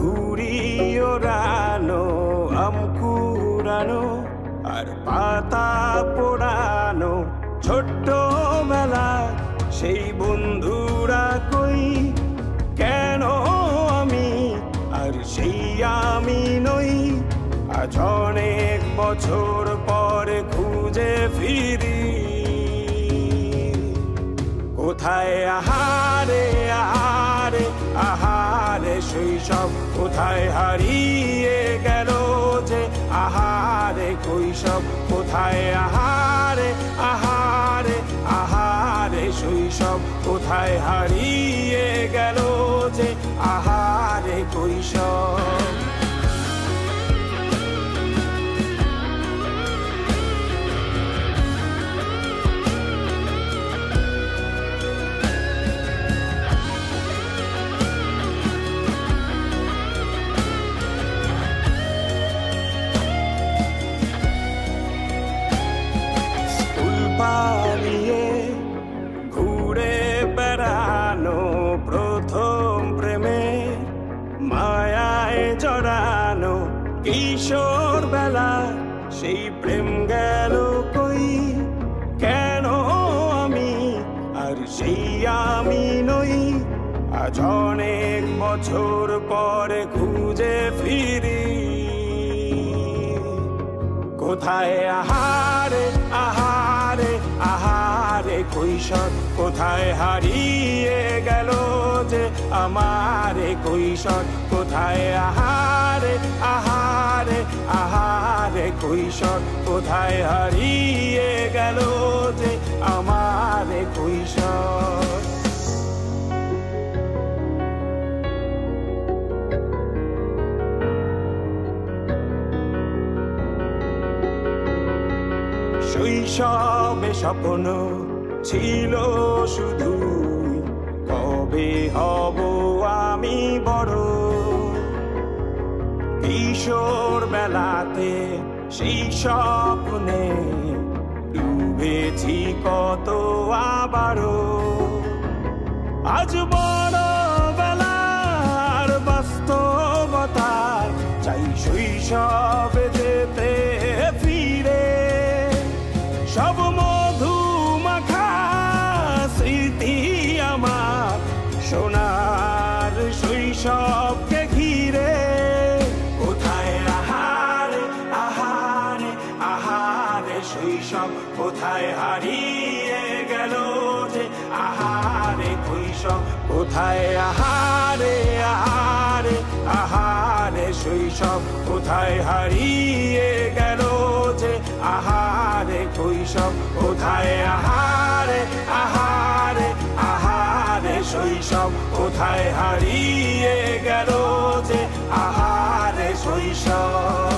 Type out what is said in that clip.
ঘুড়ি ওড়ানো, আম কুড়ানো আর পাতা পোড়ানো, ছোট্টবেলা সেই বন্ধুরা কই, কেন আমি আর সেই আমি নই। আজ অনেক বছর পরে খুঁজে ফিরি, কোথায় আহারে আহারে আহারে শৈশব, কোথায় হারিয়ে গেল যে আহারে কৈশব, কোথায় আহারে আহারে আহারে শৈশব, কোথায় হারিয়ে গেল যে আহারে কৈশব। পালিয়ে ঘুরে বেড়ানো, প্রথম প্রেমে মায়ায় জড়ানো, কিশোর বেলা সেই প্রেম গেল কই, কেন আমি আর সেই আমি নই। আজ অনেক বছর পরে খুঁজে ফিরি, কোথায় আহারে আহারে আহারে কৈশোর, কোথায় হারিয়ে গেল যে আমারে কৈশোর, কোথায় আহারে আহারে আহারে কৈশোর, কোথায় হারিয়ে গেল যে আমারে কৈশোর। শৈশবে স্বপ্ন ছিল শুধু, কবে হব আমি বড়। কিশোর বেলাতে সেই স্বপ্নে ডুবেছি কত আবারও, আজ বড় বেলার বাস্তবতায় চাই শৈশবে যেতে ফিরে। সব মধু মাখা স্মৃতি আমার সোনার শৈশবকে ঘিরে, কোথায় আহারে আহারে আহারে শৈশব, কোথায় হারিয়ে গেল যে আহারে কৈশোর, কোথায় আহারে আহারে আহারে শৈশব, কোথায় হারিয়ে গেল যে আহারে কৈশোর, কোথায় আহারে আহারে আহারে শৈশব, কোথায় হারিয়ে গেল যে আহারে শৈশব।